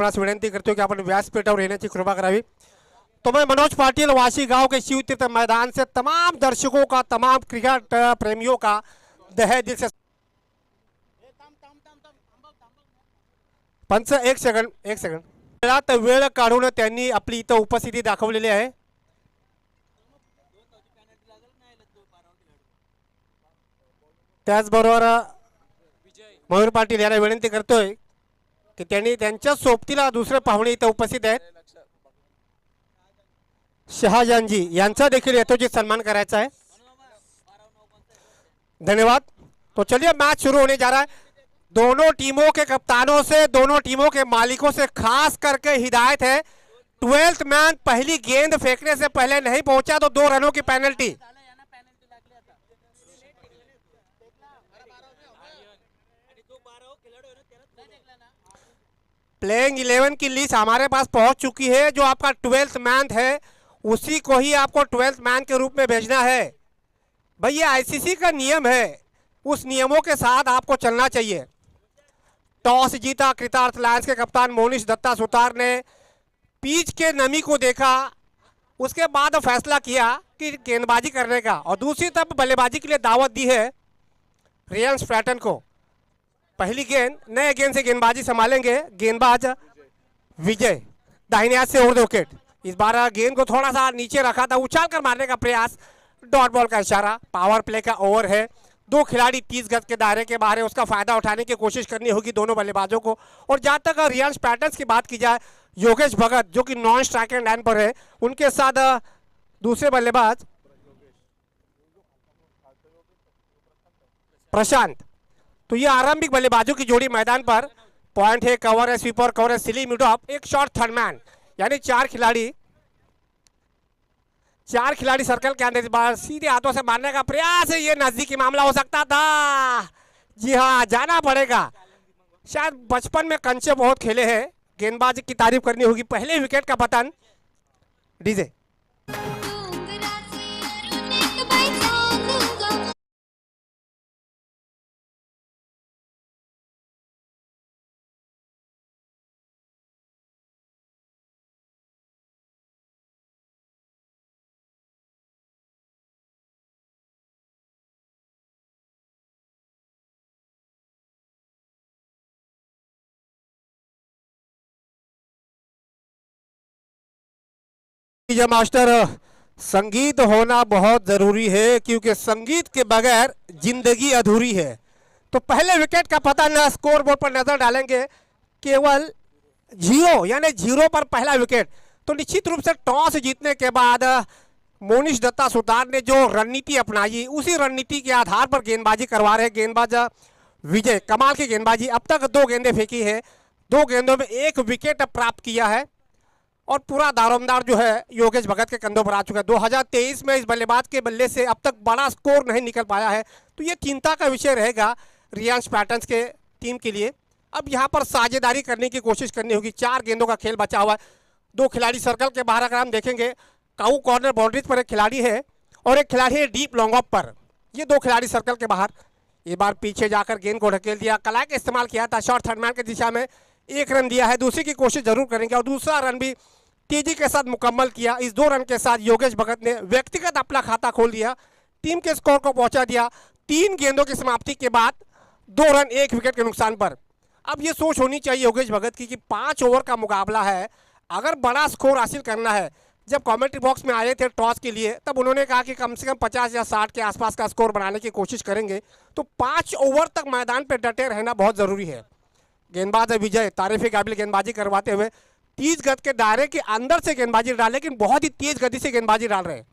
आपणास विनंती करतो की आपण व्यासपीठावर येण्याची कृपा करावी। तो मैं मनोज पाटिल वाशी गांव के शिव तीर्थ मैदान से तमाम दर्शकों का, तमाम क्रिकेट प्रेमियों का तहे दिल से पंच एक सेकंड वेळ काढून त्यांनी आपली इथं उपस्थिती दाखवलेली आहे। त्याचबरोबर मयूर पाटील यांना विनंती करतोय की त्यांनी त्यांच्या सोबतीला दुसरे पाहुणे इथं उपस्थित आहेत, शहाजानजी यांचा देखील यथोचित सन्मान करायचा है। धन्यवाद। तो चलिए मैच शुरू होने जा रहा है। दोनों टीमों के कप्तानों से, दोनों टीमों के मालिकों से खास करके हिदायत है, 12th मैन पहली गेंद फेंकने से पहले नहीं पहुंचा तो 2 रनों की पेनल्टी। प्लेइंग 11 की लिस्ट हमारे पास पहुंच चुकी है। जो आपका 12th मैन है उसी को ही आपको 12th मैन के रूप में भेजना है। भाई ये आईसीसी का नियम है, उस नियमों के साथ आपको चलना चाहिए। टॉस जीता कृतार्थ लायंस के कप्तान मोनिश दत्ता सुतार ने पिच के नमी को देखा, उसके बाद फैसला किया कि गेंदबाजी करने का, और दूसरी तरफ बल्लेबाजी के लिए दावत दी है रियान स्ट्रैटन को। पहली गेंद, नए गेंद से गेंदबाजी संभालेंगे गेंदबाज विजय, दाहिने हाथ से ओवर द विकेट। इस बार गेंद को थोड़ा सा नीचे रखा था, उछाल कर मारने का प्रयास, डॉट बॉल का इशारा। पावर प्ले का ओवर है, 2 खिलाड़ी 30 गज के दायरे के बाहर है, उसका फायदा उठाने की कोशिश करनी होगी दोनों बल्लेबाजों को। और जहां तक रियान पैटर्न्स की बात की जाए, योगेश भगत जो कि नॉन स्ट्राइक एंड लाइन पर है, उनके साथ दूसरे बल्लेबाज प्रशांत। तो ये आरंभिक बल्लेबाजों की जोड़ी मैदान पर। पॉइंट है, कवर है, स्वीपर कवर है, सिली मिड ऑफ, एक शॉट थर्ड मैन, यानी 4 खिलाड़ी सर्कल के अंदर। इस बार सीधे हाथों से मारने का प्रयास है, ये नजदीकी मामला हो सकता था। जी हाँ, जाना पड़ेगा। शायद बचपन में कंचे बहुत खेले हैं, गेंदबाज की तारीफ करनी होगी। पहले विकेट का पतन। डीजे मास्टर, संगीत होना बहुत जरूरी है क्योंकि संगीत के बगैर जिंदगी अधूरी है। तो पहले विकेट का पतन, स्कोर बोर्ड पर नजर डालेंगे, केवल 0 यानी 0 पर पहला विकेट। तो निश्चित रूप से टॉस जीतने के बाद मोनिश दत्ता सुतार ने जो रणनीति अपनाई, उसी रणनीति के आधार पर गेंदबाजी करवा रहे गेंदबाज विजय। कमाल की गेंदबाजी, अब तक 2 गेंदें फेंकी है, 2 गेंदों में 1 विकेट प्राप्त किया है, और पूरा दारोमदार जो है योगेश भगत के कंधों पर आ चुका है। 2023 में इस बल्लेबाज के बल्ले से अब तक बड़ा स्कोर नहीं निकल पाया है, तो ये चिंता का विषय रहेगा रियांश पैटर्न्स के टीम के लिए। अब यहाँ पर साझेदारी करने की कोशिश करनी होगी। 4 गेंदों का खेल बचा हुआ है, 2 खिलाड़ी सर्कल के बाहर। अगर हम देखेंगे, काऊ कॉर्नर बाउंड्रीज पर एक खिलाड़ी है और एक खिलाड़ी है डीप लॉन्ग ऑफ पर। ये 2 खिलाड़ी सर्कल के बाहर। इस बार पीछे जाकर गेंद को ढकेल दिया, कला का इस्तेमाल किया था, शॉर्ट थर्ड मैन की दिशा में 1 रन दिया है। दूसरी की कोशिश जरूर करेंगे, और दूसरा रन भी तेजी के साथ मुकम्मल किया। इस 2 रन के साथ योगेश भगत ने व्यक्तिगत अपना खाता खोल दिया, टीम के स्कोर को पहुंचा दिया। 3 गेंदों की समाप्ति के बाद 2 रन 1 विकेट के नुकसान पर। अब ये सोच होनी चाहिए योगेश भगत की कि 5 ओवर का मुकाबला है, अगर बड़ा स्कोर हासिल करना है। जब कमेंट्री बॉक्स में आए थे टॉस के लिए, तब उन्होंने कहा कि कम से कम 50 या 60 के आसपास का स्कोर बनाने की कोशिश करेंगे। तो 5 ओवर तक मैदान पर डटे रहना बहुत जरूरी है। गेंदबाज विजय तारीफ काबिल गेंदबाजी करवाते हुए 30 गज के दायरे के अंदर से गेंदबाजी डाल, लेकिन बहुत ही तेज गति से गेंदबाजी डाल रहे हैं।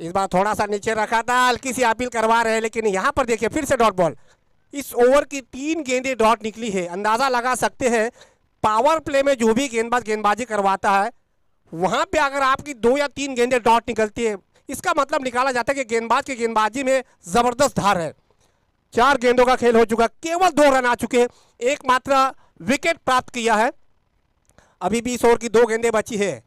इस बार थोड़ा सा नीचे रखा था, हल्की सी अपील करवा रहे हैं, लेकिन यहां पर देखिए फिर से डॉट बॉल। इस ओवर की 3 गेंदें डॉट निकली है। अंदाजा लगा सकते हैं पावर प्ले में जो भी गेंदबाज गेंदबाजी करवाता है, वहां पे अगर आपकी 2 या 3 गेंदें डॉट निकलती है, इसका मतलब निकाला जाता है कि गेंदबाज की गेंदबाजी में जबरदस्त धार है। 4 गेंदों का खेल हो चुका, केवल 2 रन आ चुके, एकमात्र विकेट प्राप्त किया है। अभी भी इस ओवर की 2 गेंदें बची है।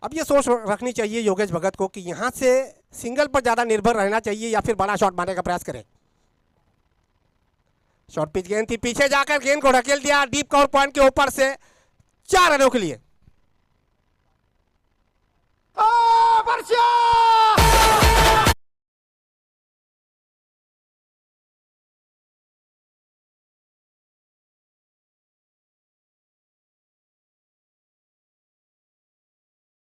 अब ये सोच रखनी चाहिए योगेश भगत को कि यहां से सिंगल पर ज्यादा निर्भर रहना चाहिए या फिर बड़ा शॉट मारने का प्रयास करें। शॉर्ट पिच गेंद थी, पीछे जाकर गेंद को ढकेल दिया डीप कवर पॉइंट के ऊपर से 4 रनों के लिए।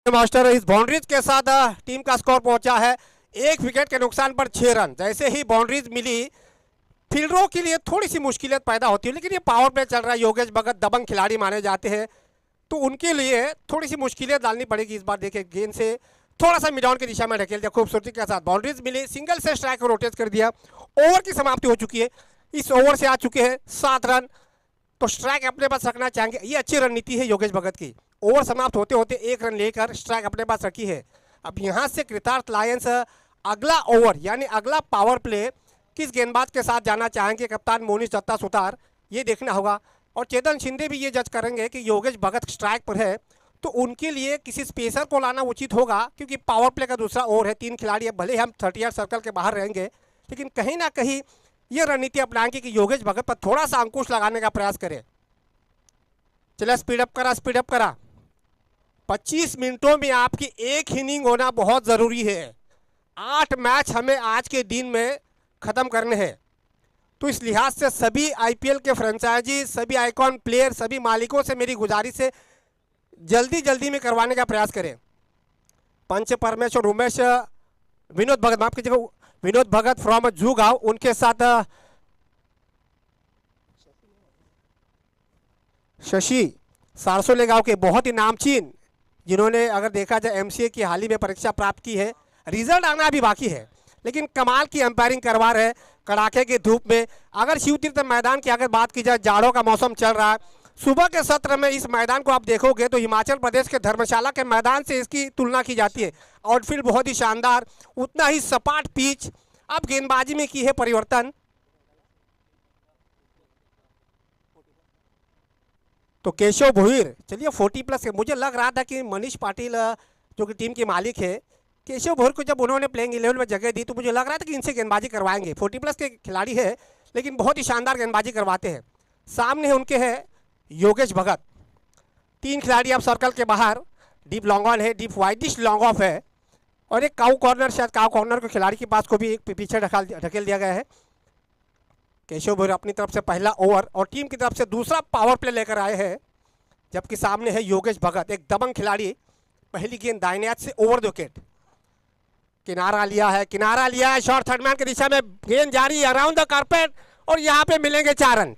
मास्टर इस बाउंड्रीज के साथ टीम का स्कोर पहुंचा है 1 विकेट के नुकसान पर 6 रन। जैसे ही बाउंड्रीज मिली फील्डरों के लिए थोड़ी सी मुश्किलें पैदा होती है, लेकिन ये पावर प्ले चल रहा है, योगेश भगत दबंग खिलाड़ी माने जाते हैं, तो उनके लिए थोड़ी सी मुश्किलें डालनी पड़ेगी इस बार। देखिए गेंद से थोड़ा सा मिड ऑन की दिशा में ढकेल दिया खूबसूरती के साथ, बाउंड्रीज मिली, सिंगल से स्ट्राइक को रोटेट कर दिया। ओवर की समाप्ति हो चुकी है, इस ओवर से आ चुके हैं 7 रन, तो स्ट्राइक अपने पास रखना चाहेंगे। ये अच्छी रणनीति है योगेश भगत की, ओवर समाप्त होते होते 1 रन लेकर स्ट्राइक अपने पास रखी है। अब यहाँ से कृतार्थ लायंस अगला ओवर यानी अगला पावर प्ले किस गेंदबाज के साथ जाना चाहेंगे, कप्तान मोनिश दत्ता सुतार, ये देखना होगा। और चेतन शिंदे भी ये जज करेंगे कि योगेश भगत स्ट्राइक पर है तो उनके लिए किसी स्पेसर को लाना उचित होगा, क्योंकि पावर प्ले का दूसरा ओवर है। 3 खिलाड़ी, अब भले हम 30 यार्ड सर्कल के बाहर रहेंगे, लेकिन कहीं ना कहीं ये रणनीति अपनाएंगे कि योगेश भगत पर थोड़ा सा अंकुश लगाने का प्रयास करें। चलिए स्पीडअप करा 25 मिनटों में आपकी 1 इनिंग होना बहुत ज़रूरी है। 8 मैच हमें आज के दिन में ख़त्म करने हैं, तो इस लिहाज से सभी आईपीएल के फ्रेंचाइजी, सभी आइकॉन प्लेयर, सभी मालिकों से मेरी गुजारिश है जल्दी में करवाने का प्रयास करें। पंच परमेश्वर उमेश विनोद भगत, माफ कीजिएगा, विनोद भगत फ्रॉम जूगांव, उनके साथ शशि सारसोले गांव के बहुत ही नामचीन, जिन्होंने अगर देखा जाए एमसीए की हाल ही में परीक्षा प्राप्त की है, रिजल्ट आना अभी बाकी है, लेकिन कमाल की अंपायरिंग करवा रहे कड़ाके की धूप में। अगर शिवतीर्थ मैदान की अगर बात की जाए, जाड़ों का मौसम चल रहा है, सुबह के सत्र में इस मैदान को आप देखोगे तो हिमाचल प्रदेश के धर्मशाला के मैदान से इसकी तुलना की जाती है। आउटफील्ड बहुत ही शानदार, उतना ही सपाट पिच। अब गेंदबाजी में की है परिवर्तन, तो केशव भोईर, चलिए 40+ है। मुझे लग रहा था कि मनीष पाटिल जो कि टीम के मालिक है, केशव भोईर को जब उन्होंने प्लेइंग 11 में जगह दी तो मुझे लग रहा था कि इनसे गेंदबाजी करवाएंगे। 40+ के खिलाड़ी है, लेकिन बहुत ही शानदार गेंदबाजी करवाते हैं। सामने उनके है योगेश भगत। 3 खिलाड़ी अब सर्कल के बाहर, डीप लॉन्ग ऑन है, डीप वाइडिश लॉन्ग ऑफ है, और एक काउ कॉर्नर, शायद काउ कॉर्नर को खिलाड़ी के पास को भी एक पीछे ढकेल दिया गया है। केशव भोईर अपनी तरफ से पहला ओवर और टीम की तरफ से दूसरा पावर प्ले लेकर आए हैं, जबकि सामने है योगेश भगत, एक दबंग खिलाड़ी। पहली गेंद दाहिने हाथ से ओवर द विकेट, किनारा लिया है, शॉर्ट थर्ड मैन की दिशा में गेंद जारी अराउंड द कारपेट, और यहाँ पे मिलेंगे 4 रन।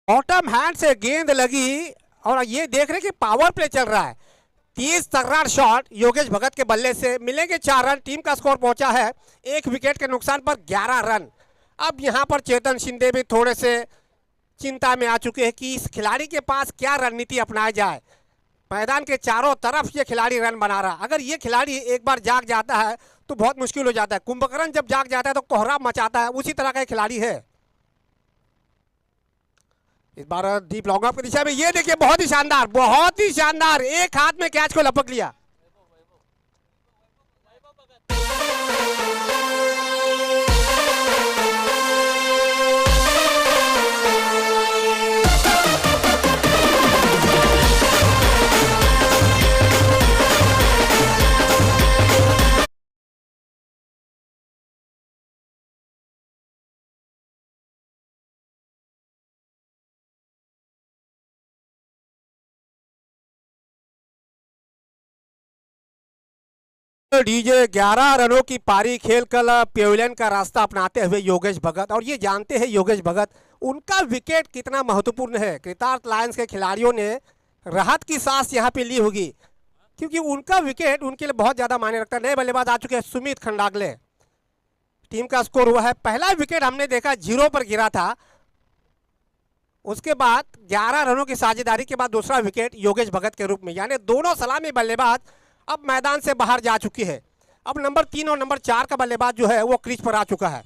बॉटम हैंड से गेंद लगी, और ये देख रहे कि पावर प्ले चल रहा है। 30 तगड़ा शॉट योगेश भगत के बल्ले से, मिलेंगे 4 रन। टीम का स्कोर पहुंचा है 1 विकेट के नुकसान पर 11 रन। अब यहां पर चेतन शिंदे भी थोड़े से चिंता में आ चुके हैं कि इस खिलाड़ी के पास क्या रणनीति अपनाई जाए। मैदान के चारों तरफ ये खिलाड़ी रन बना रहा, अगर ये खिलाड़ी एक बार जाग जाता है तो बहुत मुश्किल हो जाता है। कुंभकर्ण जब जाग जाता है तो कोहराम मचाता है, उसी तरह का खिलाड़ी है। इस बार डीप लॉन्ग ऑफ की दिशा में, ये देखिए बहुत ही शानदार, एक हाथ में कैच को लपक लिया। डीजे 11 रनों की पारी खेलकर पेविलियन का रास्ता अपनाते हुए योगेश भगत, और ये जानते हैं योगेश भगत उनका विकेट कितना महत्वपूर्ण है। कृतार्थ लायंस के खिलाड़ियों ने राहत की सांस यहाँ पे ली होगी, क्योंकि उनका विकेट उनके लिए बहुत ज्यादा मायने रखता है। नए बल्लेबाज आ चुके हैं सुमित खंडागले। टीम का स्कोर हुआ है, पहला विकेट हमने देखा 0 पर गिरा था, उसके बाद 11 रनों की साझेदारी के बाद दूसरा विकेट योगेश भगत के रूप में, यानी दोनों सलामी बल्लेबाज अब मैदान से बाहर जा चुकी है। अब नंबर 3 और नंबर 4 का बल्लेबाज जो है वो क्रीज पर आ चुका है।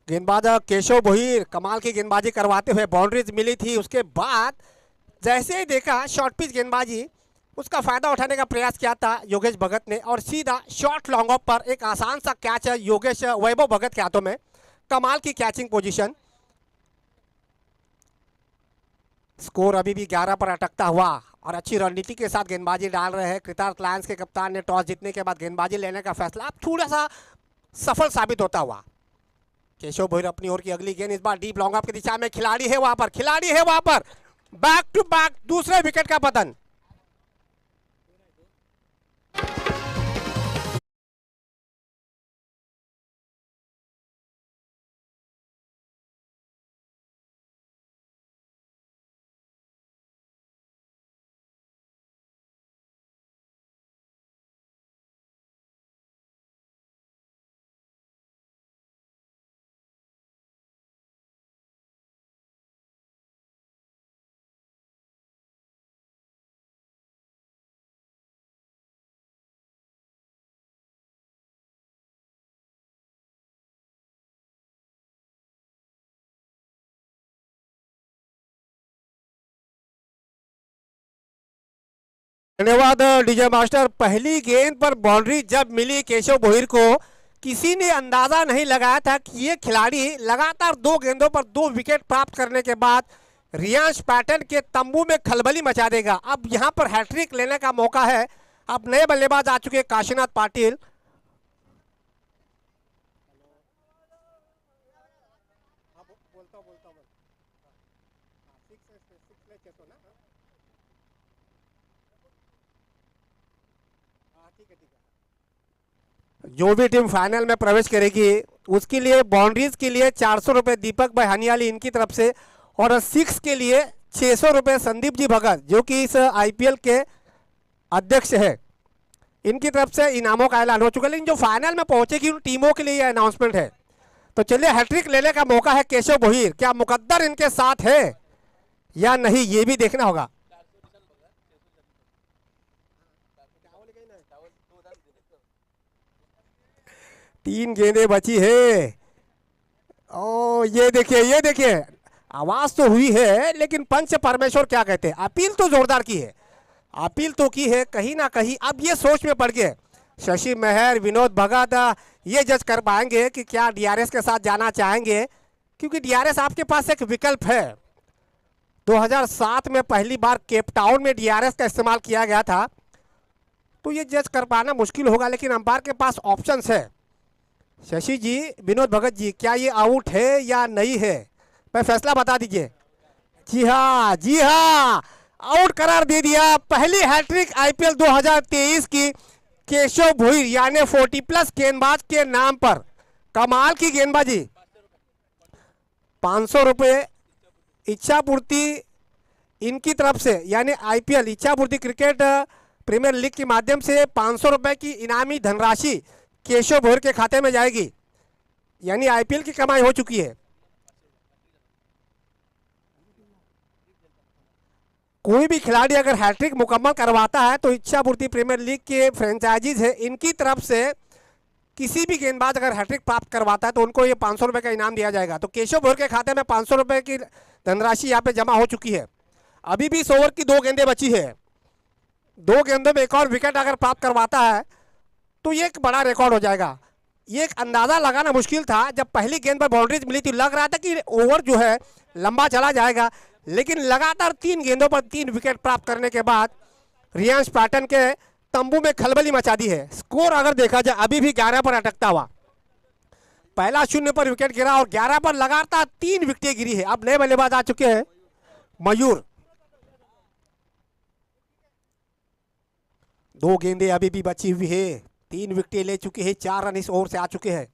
गेंदबाज केशव भोईर कमाल की गेंदबाजी करवाते हुए बाउंड्रीज मिली थी, उसके बाद जैसे ही देखा शॉर्ट पिच गेंदबाजी, उसका फायदा उठाने का प्रयास किया था योगेश भगत ने और सीधा शॉर्ट लॉन्ग ऑफ पर एक आसान सा कैच है योगेश वैभव भगत के हाथों में। कमाल की कैचिंग पोजीशन। स्कोर अभी भी 11 पर अटकता हुआ और अच्छी रणनीति के साथ गेंदबाजी डाल रहे हैं कृतार्थ लायंस के कप्तान ने। टॉस जीतने के बाद गेंदबाजी लेने का फैसला अब थोड़ा सा सफल साबित होता हुआ। केशव भोईर अपनी ओर की अगली गेंद, इस बार डीप लॉन्ग ऑफ की दिशा में, खिलाड़ी है वहां पर, खिलाड़ी है वहां पर, बैक टू बैक दूसरे विकेट का पतन। धन्यवाद डीजे मास्टर। पहली गेंद पर बाउंड्री जब मिली केशव भोईर को, किसी ने अंदाजा नहीं लगाया था कि ये खिलाड़ी लगातार 2 गेंदों पर 2 विकेट प्राप्त करने के बाद रियांश पैटर्न के तंबू में खलबली मचा देगा। अब यहां पर हैट्रिक लेने का मौका है। अब नए बल्लेबाज आ चुके काशीनाथ पाटिल। जो भी टीम फाइनल में प्रवेश करेगी उसके लिए बाउंड्रीज के लिए 400 रुपए दीपक भाई हनियाली इनकी तरफ से, और 6 के लिए 600 रुपए संदीप जी भगत जो कि इस आईपीएल के अध्यक्ष है, इनकी तरफ से इनामों का ऐलान हो चुका है। लेकिन जो फाइनल में पहुंचेगी उन टीमों के लिए यह अनाउंसमेंट है। तो चलिए, हैट्रिक लेने का मौका है केशव भोईर, क्या मुकद्दर इनके साथ है या नहीं ये भी देखना होगा। तीन गेंदें बची है। ओ ये देखिए आवाज तो हुई है, लेकिन पंच परमेश्वर क्या कहते हैं। अपील तो जोरदार की है, अपील तो की है, कहीं ना कहीं अब ये सोच में पड़ गए शशि मेहर, विनोद भगत ये जज कर पाएंगे कि क्या डीआरएस के साथ जाना चाहेंगे, क्योंकि डीआरएस आपके पास एक विकल्प है। 2007 में पहली बार केपटाउन में डीआरएस का इस्तेमाल किया गया था, तो ये जज कर पाना मुश्किल होगा, लेकिन अंपायर के पास ऑप्शंस है। शशि जी, विनोद भगत जी, क्या ये आउट है या नहीं है, मैं फैसला बता दीजिए। जी हाँ, आउट करार दे दिया। पहली हैट्रिक आईपीएल 2023 की केशव भोईर यानी 40+ गेंदबाज के नाम पर। कमाल की गेंदबाजी। 500 रुपए इच्छा पूर्ति इनकी तरफ से, यानी आईपीएल इच्छा पूर्ति क्रिकेट प्रीमियर लीग के माध्यम से 500 रुपए की इनामी धनराशि केशव भोईर के खाते में जाएगी, यानी आईपीएल की कमाई हो चुकी है। कोई भी खिलाड़ी अगर हैट्रिक मुकम्मल करवाता है तो इच्छा पूर्ति प्रीमियर लीग के फ्रेंचाइजीज है, इनकी तरफ से किसी भी गेंदबाज अगर हैट्रिक प्राप्त करवाता है तो उनको ये 500 रुपए का इनाम दिया जाएगा। तो केशव भोईर के खाते में 500 रुपए की धनराशि यहाँ पे जमा हो चुकी है। अभी भी 100 ओवर की 2 गेंदें बची है। 2 गेंदों में एक और विकेट अगर प्राप्त करवाता है तो ये एक बड़ा रिकॉर्ड हो जाएगा। ये एक अंदाजा लगाना मुश्किल था, जब पहली गेंद पर बाउंड्रीज मिली थी लग रहा था कि ओवर जो है लंबा चला जाएगा, लेकिन लगातार 3 गेंदों पर 3 विकेट प्राप्त करने के बाद रियांश पैटर्न के तंबू में खलबली मचा दी है। स्कोर अगर देखा जाए अभी भी 11 पर अटकता हुआ। पहला 0 पर विकेट गिरा और 11 पर लगातार 3 विकेटें गिरी है। अब नए बल्लेबाज आ चुके हैं, मयूर। 2 गेंदें अभी भी बची हुई है, 3 विकेटें ले चुके हैं, 4 रन इस ओवर से आ चुके हैं।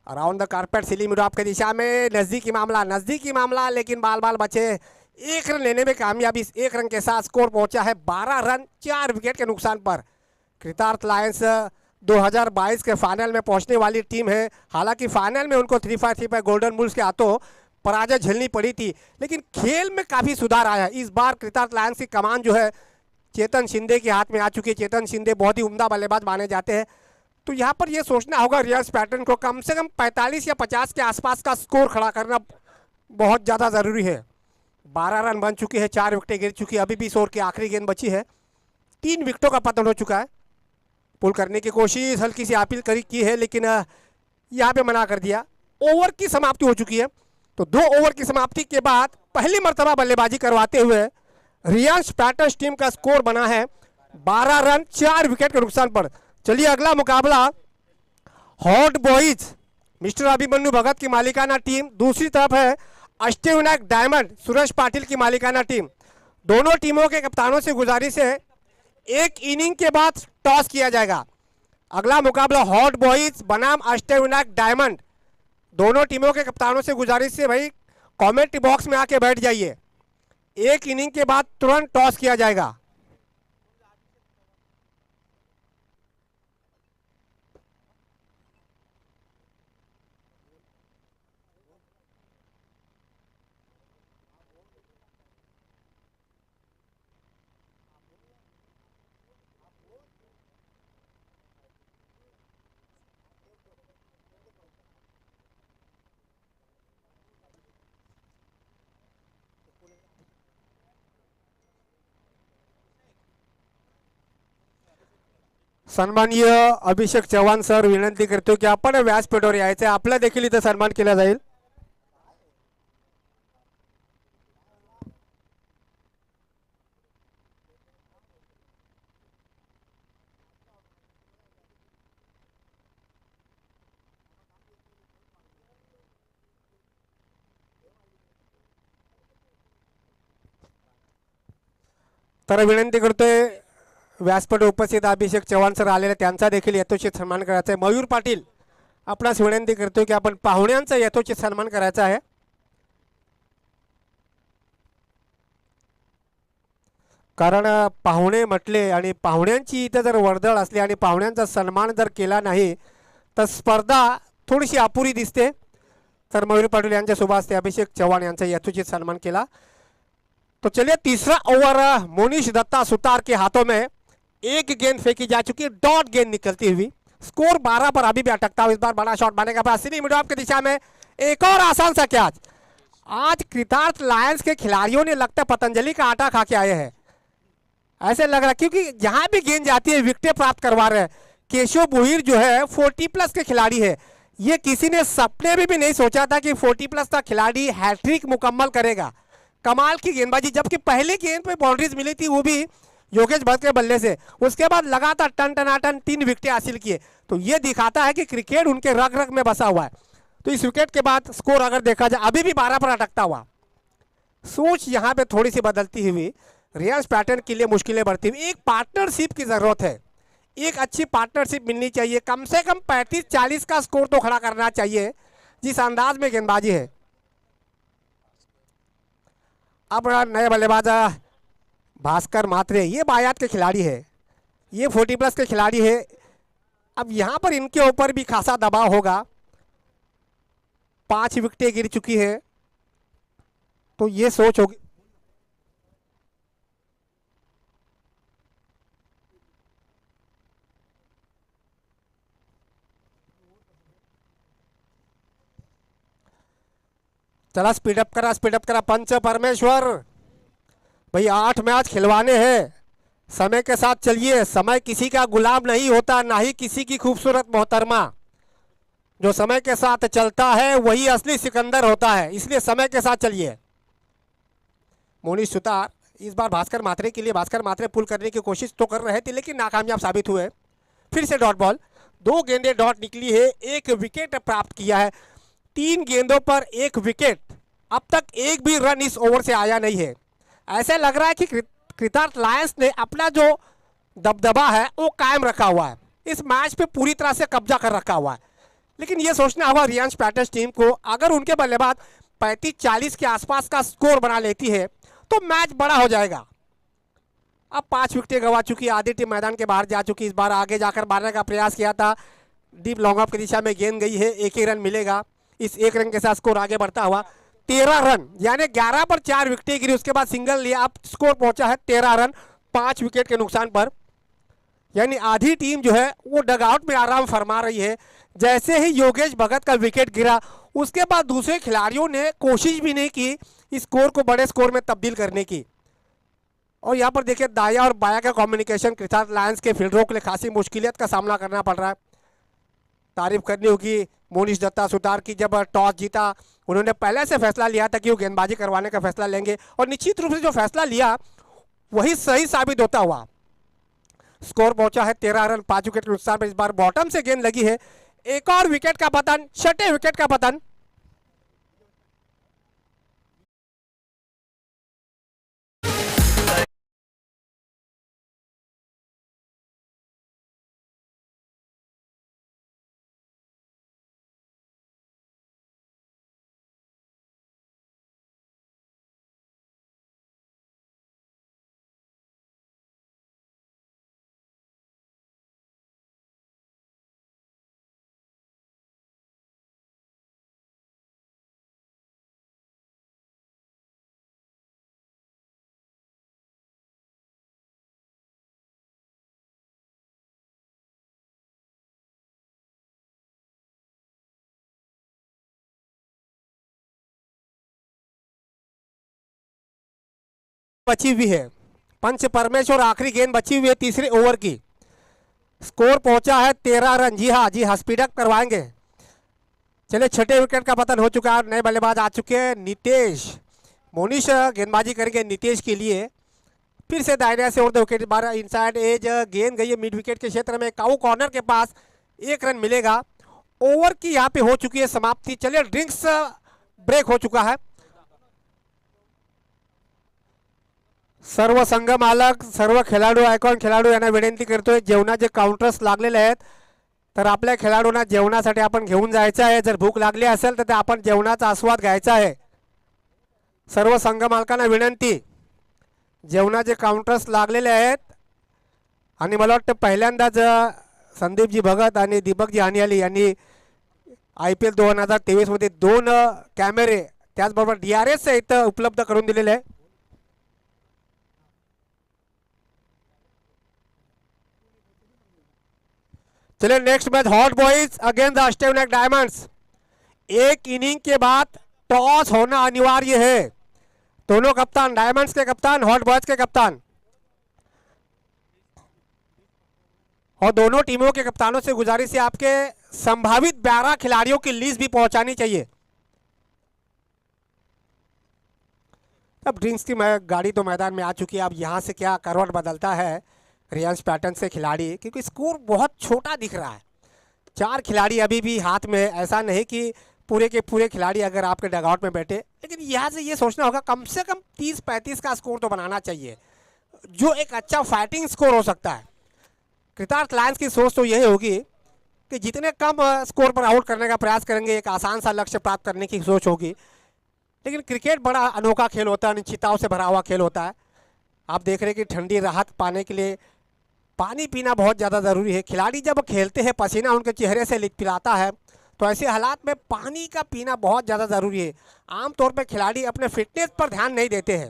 अराउंड द कारपेट सिली मिडॉप की दिशा में नजदीकी मामला, लेकिन बाल बचे। 1 रन लेने में कामयाबी, 1 रन के साथ स्कोर पहुंचा है 12 रन 4 विकेट के नुकसान पर। कृतार्थ लायंस 2022 के फाइनल में पहुंचने वाली टीम है। हालांकि फाइनल में उनको 3-5 गोल्डन बुल्स के हाथों पराजय झेलनी पड़ी थी, लेकिन खेल में काफ़ी सुधार आया। इस बार कृतार्थ लायंस की कमान जो है चेतन शिंदे के हाथ में आ चुकी है। चेतन शिंदे बहुत ही उम्दा बल्लेबाज माने जाते हैं। तो यहाँ पर ये सोचना होगा रियाज पैटर्न को कम से कम 45 या 50 के आसपास का स्कोर खड़ा करना बहुत ज़्यादा ज़रूरी है। 12 रन बन चुके हैं, 4 विकेटें गिर चुकी है, अभी भी 20 ओवर की आखिरी गेंद बची है। 3 विकेटों का पतन हो चुका है। पुल करने की कोशिश हल्की सी अपील की है, लेकिन यहाँ पे मना कर दिया। ओवर की समाप्ति हो चुकी है। तो 2 ओवर की समाप्ति के बाद पहली मर्तबा बल्लेबाजी करवाते हुए रियांश पैटर्स टीम का स्कोर बना है 12 रन 4 विकेट के नुकसान पर। चलिए अगला मुकाबला हॉट बॉयज मिस्टर अभिमन्यु भगत की मालिकाना टीम, दूसरी तरफ है अष्टविनायक डायमंड सुरेश पाटिल की मालिकाना टीम। दोनों टीमों के कप्तानों से गुजारिश है एक इनिंग के बाद टॉस किया जाएगा। अगला मुकाबला हॉट बॉयज बनाम अष्टविनायक डायमंड। दोनों टीमों के कप्तानों से गुजारिश है भाई कमेंट्री बॉक्स में आके बैठ जाइए। एक इनिंग के बाद तुरंत टॉस किया जाएगा। सन्माननीय अभिषेक चव्हाण सर, विनंती करतो की आपण व्यासपीठावर यायचे, आपला देखील इथे सन्मान केला जाईल। तर विनंती करतोय व्यासपीठ उपस्थित अभिषेक चव्हाण सर आलेले, त्यांचा देखील यथोचित सन्मान करायचा आहे। मयूर पाटील आपणास विनंती करतोय की आपण पाहुण्यांचा यथोचित सन्मान करायचा आहे। कारण पाहुणे म्हटले आणि पाहुण्यांची इथे जर वर्दळ असली आणि पाहुण्यांचा सन्मान जर केला नाही तर स्पर्धा थोडीशी अपुरी दिसते। तर मयूर पाटील यांच्या शुभ हस्ते अभिषेक चव्हाण यांचा यथोचित सन्मान केला। तो चलिए तीसरा ओवर मोनिश दत्ता सुतार के हाथों में एक गेंद फेंकी जा चुकी है, डॉट गेंद निकलती हुई। स्कोर 12 पर अभी भी अटकता हुआ। इस बार बड़ा शॉट मारने का प्रयास मिड ऑफ की दिशा में एक और आसान सा कैच। आज कृतार्थ लायंस के खिलाड़ियों ने लगता है पतंजलि का आटा खा के आए हैं, ऐसे लग रहा है, क्योंकि जहां भी गेंद जाती है विकेटें प्राप्त करवा रहे हैं। केशव बुहिर जो है 40+ के खिलाड़ी है। ये किसी ने सपने में भी नहीं सोचा था कि 40+ का खिलाड़ी हैट्रिक मुकम्मल करेगा। कमाल की गेंदबाजी, जबकि पहली गेंद पे बाउंड्रीज मिली थी वो भी योगेश भट्ट के बल्ले से, उसके बाद लगातार टन टनाटन 3 विकेटें हासिल किए। तो ये दिखाता है कि क्रिकेट उनके रग रग में बसा हुआ है। तो इस विकेट के बाद स्कोर अगर देखा जाए अभी भी 12 पर अटकता हुआ। सोच यहाँ पे थोड़ी सी बदलती हुई रियांश पैटर्न के लिए मुश्किलें बढ़ती हुई। एक पार्टनरशिप की जरूरत है, एक अच्छी पार्टनरशिप मिलनी चाहिए। कम से कम 35-40 का स्कोर तो खड़ा करना चाहिए जिस अंदाज में गेंदबाजी है। अब नए बल्लेबाज भास्कर मात्रे, ये बायात के खिलाड़ी है, ये 40+ के खिलाड़ी है। अब यहाँ पर इनके ऊपर भी खासा दबाव होगा। 5 विकेटें गिर चुकी है, तो ये सोच होगी। चला स्पीडअप करा पंच परमेश्वर भाई, 8 मैच खिलवाने हैं, समय के साथ चलिए। समय किसी का गुलाम नहीं होता, ना ही किसी की खूबसूरत मोहतरमा। जो समय के साथ चलता है वही असली सिकंदर होता है, इसलिए समय के साथ चलिए। मोनिश सुतार इस बार भास्कर मात्रे के लिए, भास्कर मात्रे पुल करने की कोशिश तो कर रहे थे लेकिन नाकामयाब साबित हुए। फिर से डॉट बॉल, 2 गेंदें डॉट निकली है, 1 विकेट प्राप्त किया है। 3 गेंदों पर 1 विकेट, अब तक एक भी रन इस ओवर से आया नहीं है। ऐसे लग रहा है कि कृतार्थ लायंस ने अपना जो दबदबा है वो कायम रखा हुआ है, इस मैच पे पूरी तरह से कब्जा कर रखा हुआ है। लेकिन ये सोचना होगा रियांश पैटर्स टीम को, अगर उनके बल्लेबाज 35-40 के आसपास का स्कोर बना लेती है तो मैच बड़ा हो जाएगा। अब 5 विकेटें गंवा चुकी, आधी टीम मैदान के बाहर जा चुकी। इस बार आगे जाकर मारने का प्रयास किया था, डीप लॉन्ग ऑफ की दिशा में गेंद गई है, एक ही रन मिलेगा। इस एक रन के साथ स्कोर आगे बढ़ता हुआ 13 रन, यानी 11 पर 4 विकेटें गिरी, उसके बाद सिंगल लिया। अब स्कोर पहुंचा है 13 रन 5 विकेट के नुकसान पर, यानी आधी टीम जो है वो डगआउट में आराम फरमा रही है। जैसे ही योगेश भगत का विकेट गिरा, उसके बाद दूसरे खिलाड़ियों ने कोशिश भी नहीं की इस स्कोर को बड़े स्कोर में तब्दील करने की। और यहाँ पर देखिए दाया और बाया का कम्युनिकेशन गुजरात लायंस के फील्डरों के लिए खासी मुश्किलियत का सामना करना पड़ रहा है। तारीफ करनी होगी मोनिश दत्ता सुतार की, जब टॉस जीता उन्होंने पहले से फैसला लिया था कि वो गेंदबाजी करवाने का फैसला लेंगे, और निश्चित रूप से जो फैसला लिया वही सही साबित होता हुआ। स्कोर पहुंचा है 13 रन 5 विकेट के नुकसान पर। इस बार बॉटम से गेंद लगी है, एक और विकेट का पतन, 6ठे विकेट का पतन। बची हुई है, पंच परमेश्वर आखिरी गेंद बची हुई है तीसरे ओवर की। स्कोर पहुंचा है 13 रन। जी हाँ स्पीड अप करवाएंगे। चलिए 6ठे विकेट का पतन हो चुका है, नए बल्लेबाज आ चुके हैं नितेश। मोनिश गेंदबाजी करेंगे नितेश के लिए, फिर से दायरे से और 2 विकेट। 12 इनसाइड एज गेंद गई है मिड विकेट के क्षेत्र में, काऊ कॉर्नर के पास, 1 रन मिलेगा। ओवर की यहाँ पे हो चुकी है समाप्ति। चलिए ड्रिंक्स ब्रेक हो चुका है। सर्व संघ मालक, सर्व खेळाडू, आयकॉन खेळाडू यांना विनंती करतोय, जेवणाचे काउंटर्स लागलेले आहेत, तर आपल्या खेळाडूंना जेवणासाठी आपण घेऊन जायचं आहे। जर भूक लागली असेल तर आपण जेवणाचा आस्वाद घ्यायचा आहे। सर्व संघ मालकांना विनंती, जेवणाचे काउंटर्स लागलेले आहेत। आणि मला वाटतं पहिल्यांदाच संदीपजी भगत आणि दीपकजी हानियाली यांनी IPL 2023 मध्ये 2 कॅमेरे त्याचबरोबर DRS इथं उपलब्ध करून दिलेले आहे। चलिए next match hot boys against Ashtavinayak diamonds. एक इनिंग के बाद टॉस होना अनिवार्य है। दोनों कप्तान, डायमंड्स के कप्तान, हॉट बॉयज के कप्तान, और दोनों टीमों के कप्तानों से गुजारिश है आपके संभावित 12 खिलाड़ियों की लिस्ट भी पहुंचानी चाहिए। अब ड्रिंक्स की गाड़ी तो मैदान में आ चुकी है। अब यहां से क्या करवट बदलता है रियांश पैटर्न से खिलाड़ी, क्योंकि स्कोर बहुत छोटा दिख रहा है। 4 खिलाड़ी अभी भी हाथ में, ऐसा नहीं कि पूरे के पूरे खिलाड़ी अगर आपके डगआउट में बैठे, लेकिन यहाँ से ये सोचना होगा कम से कम 30-35 का स्कोर तो बनाना चाहिए, जो एक अच्छा फाइटिंग स्कोर हो सकता है। गुजरात लायंस की सोच तो यही होगी कि जितने कम स्कोर पर आउट करने का प्रयास करेंगे, एक आसान सा लक्ष्य प्राप्त करने की सोच होगी। लेकिन क्रिकेट बड़ा अनोखा खेल होता है, अनिश्चितताओं से भरा हुआ खेल होता है। आप देख रहे हैं कि ठंडी राहत पाने के लिए पानी पीना बहुत ज़्यादा ज़रूरी है। खिलाड़ी जब खेलते हैं पसीना उनके चेहरे से लिपलाता है, तो ऐसे हालात में पानी का पीना बहुत ज़्यादा ज़रूरी है। आमतौर पर खिलाड़ी अपने फिटनेस पर ध्यान नहीं देते हैं,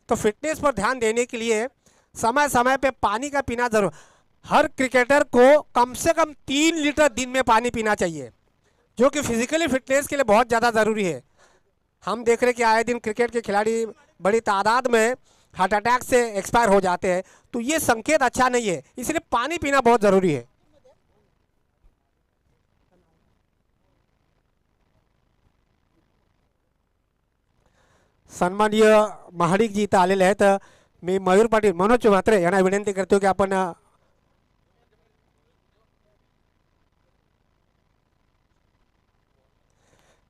तो फिटनेस पर ध्यान देने के लिए समय समय पे पानी का पीना जरूर। हर क्रिकेटर को कम से कम 3 लीटर दिन में पानी पीना चाहिए, जो कि फिजिकली फिटनेस के लिए बहुत ज़्यादा ज़रूरी है। हम देख रहे हैं कि आए दिन क्रिकेट के खिलाड़ी बड़ी तादाद में हार्ट अटैक से एक्सपायर हो जाते हैं, तो ये संकेत अच्छा नहीं है, इसलिए पानी पीना बहुत ज़रूरी है। सन्माननीय महाडिक जी इथं आलेले आहेत। मी मयूर पाटील, मनोज म्हात्रे यांना विनंती करतो की आपण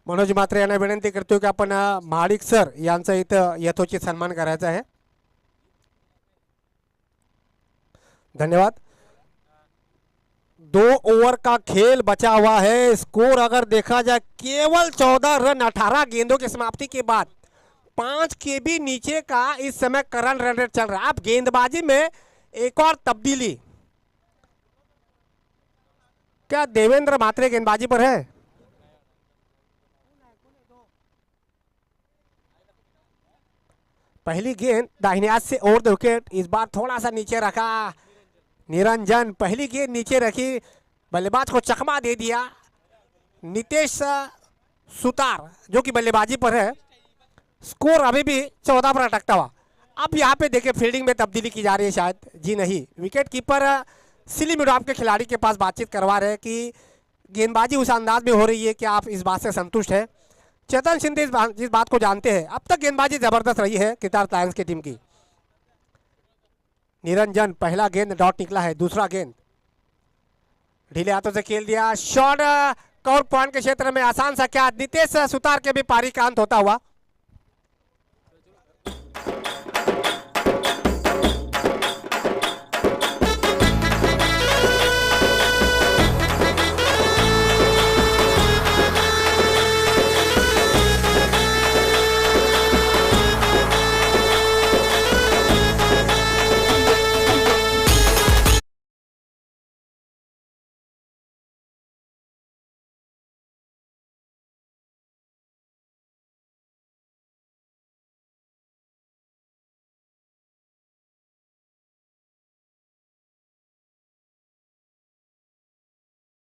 मनोज म्हात्रे यांना विनंती करतो की आपण महाडिक सर यांचा इथं यथोचित सन्मान करायचा आहे। धन्यवाद। 2 ओवर का खेल बचा हुआ है। स्कोर अगर देखा जाए केवल 14 रन 18 गेंदों की समाप्ति के बाद 5 केबी नीचे का इस समय करंट रन रेट चल रहा है। अब गेंदबाजी में एक और तब्दीली, क्या देवेंद्र मात्रे गेंदबाजी पर है? पहली गेंद दाहिने हाथ से ओवर द विकेट, इस बार थोड़ा सा नीचे रखा निरंजन। पहली गेंद नीचे रखी, बल्लेबाज को चकमा दे दिया। नितेश सुतार जो कि बल्लेबाजी पर है, स्कोर अभी भी 14 पर अटकता हुआ। अब यहाँ पे देखिए फील्डिंग में तब्दीली की जा रही है शायद, जी नहीं, विकेट कीपर सिली मिडॉफ के खिलाड़ी के पास बातचीत करवा रहे हैं कि गेंदबाजी उस अंदाज में हो रही है कि आप इस बात से संतुष्ट है। चेतन शिंदे इस बात को जानते हैं। अब तक गेंदबाजी जबरदस्त रही है कितार लायंस की टीम की। निरंजन, पहला गेंद डॉट निकला है, दूसरा गेंद ढीले हाथों से खेल दिया, शॉट कवर पॉइंट के क्षेत्र में, आसान सा क्या, नितेश सुतार के भी पारी का अंत होता हुआ।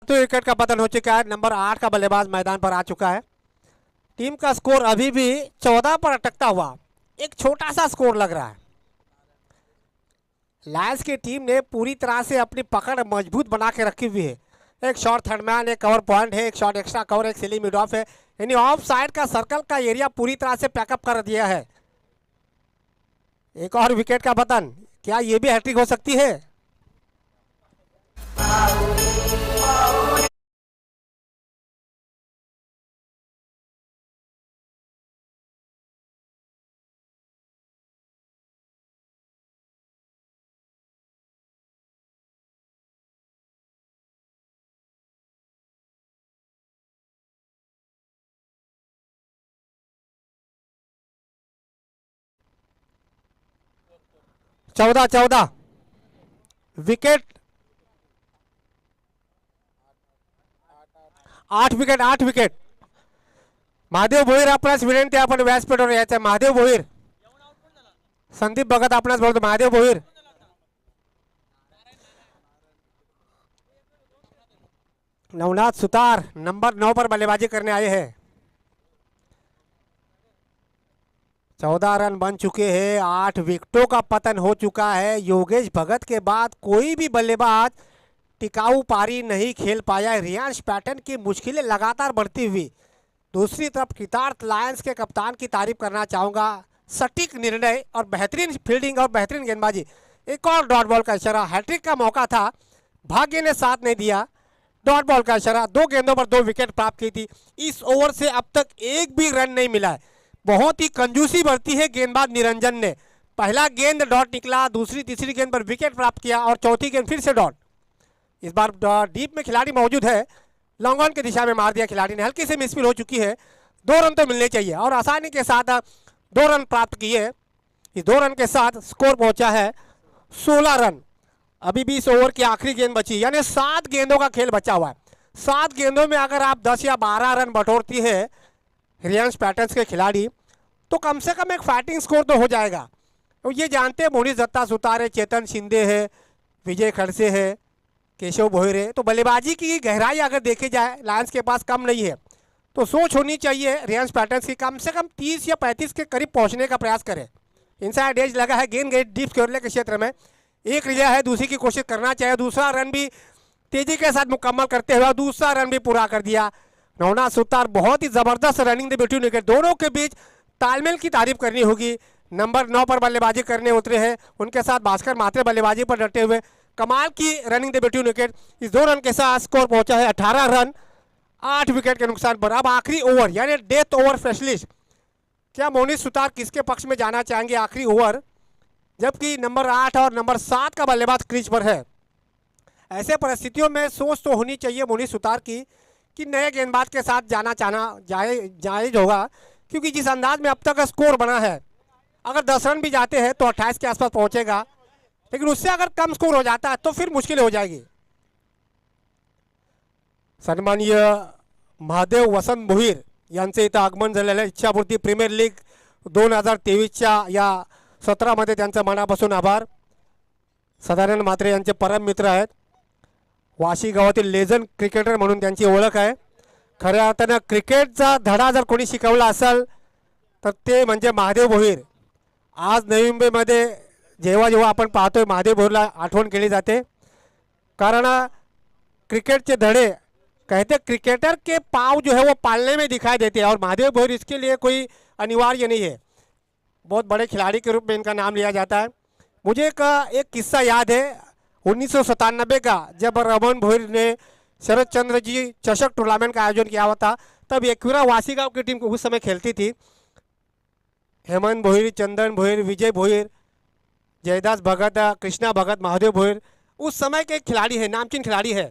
तो विकेट का पतन हो चुका है। नंबर 8 का बल्लेबाज मैदान पर आ चुका है। टीम का स्कोर अभी भी 14 पर अटकता हुआ, एक छोटा सा स्कोर लग रहा है। लायंस की टीम ने पूरी तरह से अपनी पकड़ मजबूत बना के रखी हुई है। एक शॉट थर्ड मैन, एक कवर पॉइंट है, एक शॉट एक्स्ट्रा कवर, एक सिली मिड ऑफ है, यानी ऑफ साइड का सर्कल का एरिया पूरी तरह से पैकअप कर दिया है। एक और विकेट का पतन, क्या ये भी हैट्रिक हो सकती है? चौदह विकेट, 8 विकेट. महादेव भोईर आपणास विनंती, आपण व्यासपीठावर यायचं. महादेव भोईर, संदीप भगत आपणास बोलतो. महादेव भोईर, नवनाथ सुतार नंबर 9 पर बल्लेबाजी करने आए हैं. 14 रन बन चुके हैं, 8 विकेटों का पतन हो चुका है. योगेश भगत के बाद कोई भी बल्लेबाज टिकाऊ पारी नहीं खेल पाया है. रियांश पैटर्न की मुश्किलें लगातार बढ़ती हुई. दूसरी तरफ कितार्थ लायंस के कप्तान की तारीफ करना चाहूंगा. सटीक निर्णय और बेहतरीन फील्डिंग और बेहतरीन गेंदबाजी. एक और डॉट बॉल का इशारा, हैट्रिक का मौका था, भाग्य ने साथ नहीं दिया. डॉट बॉल का इशारा, 2 गेंदों पर 2 विकेट प्राप्त की थी. इस ओवर से अब तक एक भी रन नहीं मिला है. बहुत ही कंजूसी बरती है गेंदबाज निरंजन ने. पहला गेंद डॉट निकला, दूसरी तीसरी गेंद पर विकेट प्राप्त किया और चौथी गेंद फिर से डॉट. इस बार डीप में खिलाड़ी मौजूद है, लॉन्ग ऑन की दिशा में मार दिया खिलाड़ी ने. हल्की से मिसफील हो चुकी है. 2 रन तो मिलने चाहिए और आसानी के साथ 2 रन प्राप्त किए. इस 2 रन के साथ स्कोर पहुंचा है 16 रन. अभी भी इस ओवर की आखिरी गेंद बची, यानी 7 गेंदों का खेल बचा हुआ है. 7 गेंदों में अगर आप 10 या 12 रन बटोरती है रियांश पैटर्न्स के खिलाड़ी, तो कम से कम एक फाइटिंग स्कोर तो हो जाएगा. तो ये जानते हैं मोनिश दत्ता सुतार है, चेतन शिंदे है, विजय खड़से है, केशव भोईर है. तो बल्लेबाजी की गहराई अगर देखे जाए लायंस के पास कम नहीं है, तो सोच होनी चाहिए रियांश पैटर्न्स की कम से कम 30 या 35 के करीब पहुंचने का प्रयास करें. इनसाइड एज लगा है, गेंद गई डीप स्क्वायर के क्षेत्र में. एक रिया है, दूसरी की कोशिश करना चाहिए. दूसरा रन भी तेजी के साथ मुकम्मल करते हुए दूसरा रन भी पूरा कर दिया. नवनाथ सुतार, बहुत ही जबरदस्त रनिंग द बिटवीन विकेट. दोनों के बीच तालमेल की तारीफ करनी होगी. नंबर 9 पर बल्लेबाजी करने उतरे हैं, उनके साथ भास्कर मात्रे बल्लेबाजी पर डटे हुए. कमाल की रनिंग द बिटवीन विकेट. इस 2 रन के साथ स्कोर पहुंचा है 18 रन 8 विकेट के नुकसान पर. अब आखिरी ओवर यानी डेथ ओवर स्पेशलिस्ट, क्या मोनिश सुतार किसके पक्ष में जाना चाहेंगे आखिरी ओवर, जबकि नंबर 8 और नंबर 7 का बल्लेबाज क्रीज पर है. ऐसे परिस्थितियों में सोच तो होनी चाहिए मोनिश सुतार की कि नए गेंदबाज के साथ जाना जायज होगा, क्योंकि जिस अंदाज में अब तक स्कोर बना है, अगर 10 रन भी जाते हैं तो 28 के आसपास पहुंचेगा, लेकिन उससे अगर कम स्कोर हो जाता है तो फिर मुश्किल हो जाएगी। सन्माननीय महादेव वसंत भोईर यांचे इथं आगमन झालेलं आहे। इच्छापूर्ती प्रीमियर लीग 2023च्या या सत्रामध्ये त्यांचं मनापासून आभार। सदानंद म्हात्रे यांचे परम मित्र आहेत। वाशी गावातील लेजंड क्रिकेटर म्हणून त्यांची ओळख आहे। खऱ्या अर्थानं क्रिकेटचा धडा जर कोणी शिकवला असेल तर ते म्हणजे महादेव भोईर। आज नवी मुंबईमध्ये जेव्हा जेव्हा आपण पाहतोय महादेव भोईरला आठवण केली जाते, कारण क्रिकेट के धड़े कहते क्रिकेटर के पाँव जो है वो पालने में दिखाई देते हैं, और महादेव भोईर इसके लिए कोई अनिवार्य नहीं है। बहुत बड़े खिलाड़ी के रूप में इनका नाम लिया जाता है। मुझे एक किस्सा याद है 1997 का, जब रमन भोईर ने शरद चंद्र जी चषक टूर्नामेंट का आयोजन किया हुआ था। तब एकविरा वासी गांव की टीम उस समय खेलती थी। हेमंत भोईर, चंदन भोईर, विजय भोईर, जयदास भगत, कृष्णा भगत, महादेव भोईर उस समय के खिलाड़ी है, नामचीन खिलाड़ी है।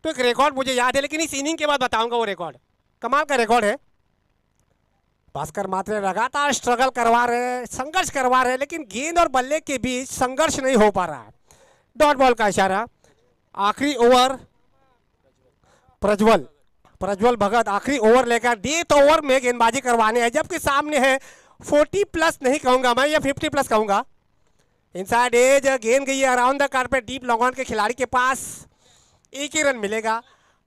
तो एक रिकॉर्ड मुझे याद है, लेकिन इस इनिंग के बाद बताऊंगा वो रिकॉर्ड। कमाल का रिकॉर्ड है। भास्कर म्हात्रे लगातार स्ट्रगल करवा रहे हैं, संघर्ष करवा रहे हैं, लेकिन गेंद और बल्ले के बीच संघर्ष नहीं हो पा रहा है। डॉट बॉल का इशारा। आखिरी ओवर प्रज्वल भगत आखिरी ओवर लेकर डेथ ओवर में गेंदबाजी करवाने हैं, जबकि सामने है 40 प्लस नहीं कहूंगा मैं, या 50 प्लस कहूंगा। इनसाइड एज गेंद गई है around the carpet, deep long on के खिलाड़ी के पास एक ही रन मिलेगा।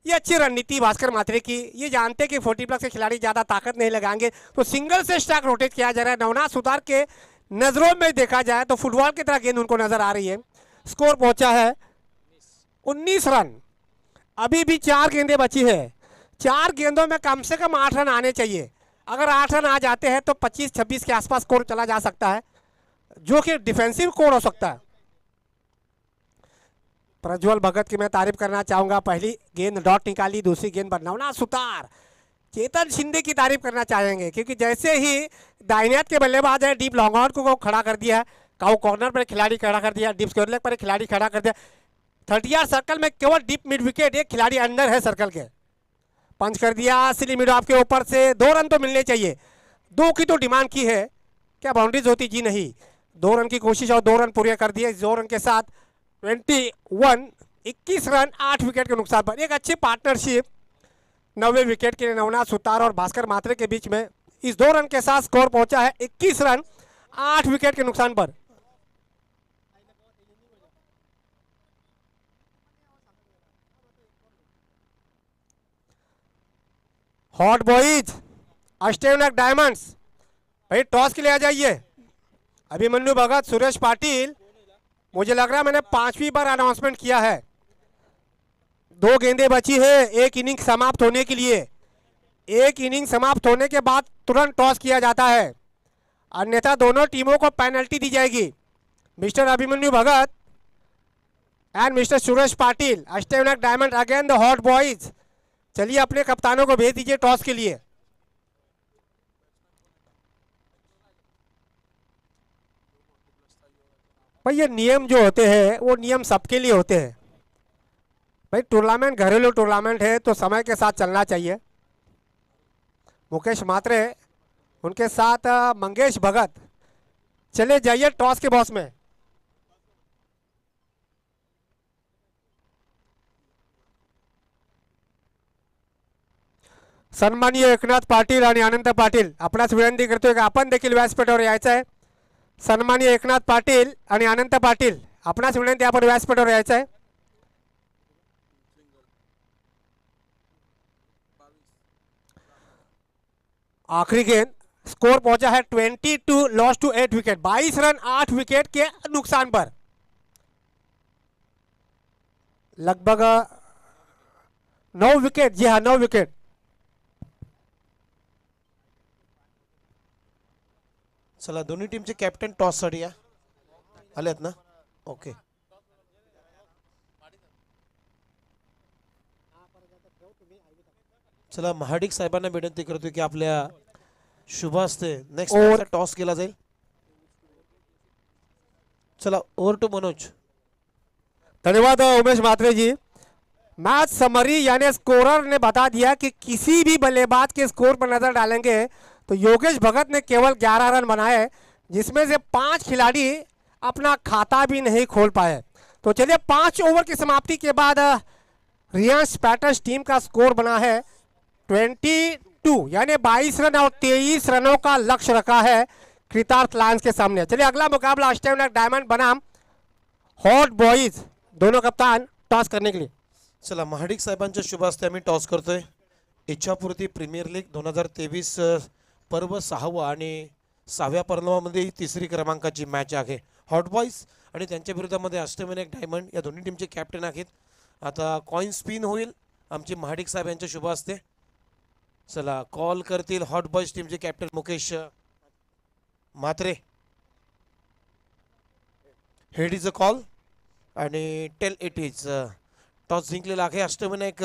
ये अच्छी रणनीति भास्कर म्हात्रे की। ये जानते हैं कि 40 प्लस के खिलाड़ी ज़्यादा ताकत नहीं लगाएंगे, तो सिंगल से स्ट्राइक रोटेट किया जा रहा है। नवनाथ सुतार के नज़रों में देखा जाए तो फुटबॉल की तरह गेंद उनको नज़र आ रही है। स्कोर पहुंचा है 19 रन। अभी भी 4 गेंदें बची है। 4 गेंदों में कम से कम 8 रन आने चाहिए। अगर 8 रन आ जाते हैं तो 25-26 के आसपास स्कोर चला जा सकता है, जो कि डिफेंसिव स्कोर हो सकता है। प्रज्वल भगत की मैं तारीफ करना चाहूँगा। पहली गेंद डॉट निकाली, दूसरी गेंद पर नवनाथ सुतार। चेतन शिंदे की तारीफ करना चाहेंगे, क्योंकि जैसे ही दाहिने हाथ के बल्लेबाज है डीप लॉन्ग ऑन को खड़ा कर दिया, काउ कॉर्नर पर खिलाड़ी खड़ा कर दिया, डीप स्क्वायर लेग पर खिलाड़ी खड़ा कर दिया। 30 यार्ड सर्कल में केवल डीप मिड विकेट, एक खिलाड़ी अंदर है सर्कल के। पंच कर दिया सिली मिड आपके ऊपर से। 2 रन तो मिलने चाहिए, 2 की तो डिमांड की है। क्या बाउंड्रीज होती? जी नहीं। 2 रन की कोशिश और 2 रन पूरे कर दिए। 2 रन के साथ 21 रन 8 विकेट के नुकसान पर। एक अच्छी पार्टनरशिप 9वें विकेट के लिए नवनाथ सुतार और भास्कर म्हात्रे के बीच में। इस 2 रन के साथ स्कोर पहुंचा है 21 रन 8 विकेट के नुकसान पर। हॉट बॉयज अष्टविनायक डायमंड्स, भाई टॉस के लिए आ जाइए। अभिमन्यु भगत, सुरेश पाटिल। मुझे लग रहा है मैंने 5वीं बार अनाउंसमेंट किया है। 2 गेंदें बची है एक इनिंग समाप्त होने के लिए। एक इनिंग समाप्त होने के बाद तुरंत टॉस किया जाता है, अन्यथा दोनों टीमों को पेनल्टी दी जाएगी। Mister Abhimanyu Bhagat and mister Suresh Patil, Ashtavinayak diamond again the hot boys. चलिए अपने कप्तानों को भेज दीजिए टॉस के लिए। भाई ये नियम जो होते हैं वो नियम सबके लिए होते हैं। भाई टूर्नामेंट घरेलू टूर्नामेंट है तो समय के साथ चलना चाहिए। मुकेश म्हात्रे, उनके साथ मंगेश भगत, चले जाइए टॉस के बॉस में। सन्माननीय एकनाथ पाटील आणि अनंत पाटील, आपणास विनंती करतोय की आपण देखील व्यासपीठावर यायचं आहे। सन्माननीय एकनाथ पाटील आणि अनंत पाटील, आपणास विनंती, आपण व्यासपीठावर यायचं आहे। आखिरी गेंद, स्कोर पहुंचा है 22, loss to 8 wicket. 22 run 8 wicket के नुकसान पर। लगभग 9 विकेट, जी हाँ 9 विकेट। चला दोन्ही टीमचे कॅप्टन टॉस साठी या आलेत ना? ओके, चला महाडिक साहेबांना विनंती करतोय की आपल्या शुभ हस्ते नेक्स्ट टॉस केला जाईल। चला ओव्हर टू मनोज। धन्यवाद उमेश म्हात्रे जी। मैच समरी यानी स्कोरर ने बता दिया कि किसी भी बल्लेबाज के स्कोर पर नजर डालेंगे तो योगेश भगत ने केवल 11 रन बनाए, जिसमें से 5 खिलाड़ी अपना खाता भी नहीं खोल पाए। तो चलिए 5 ओवर की समाप्ति के बाद रियांश पैटर्स टीम का स्कोर बना है 22, यानी 22 रन और 23 रनों का लक्ष्य रखा है कृतार्थ लायंस के सामने। चलिए अगला मुकाबला अष्टविनायक डायमंड बनाम हॉट बॉयज, दोनों कप्तान टॉस करने के लिए। चला महाडिक साहेबांच्या शुभ हस्ते आम्ही टॉस करतोय। इच्छापूर्ती प्रीमियर लीग 2023 पर्व 6वं आणि 6व्या पर्वामध्ये ही 3री क्रमांकाची मॅच आहे। हॉट बॉयज आणि त्यांच्या विरोधामध्ये अष्टविनायक डायमंड या दोन्ही टीमचे कॅप्टन आहेत। आता कॉइन स्पिन होईल आमचे महाडिक साहेब यांच्या शुभ हस्ते। चला कॉल करतील हॉट बॉयज टीमचे captain Mukesh Mhatre. Head is a call आणि टेल इट इज। टॉस जिंकलेला आहे अष्टविनायक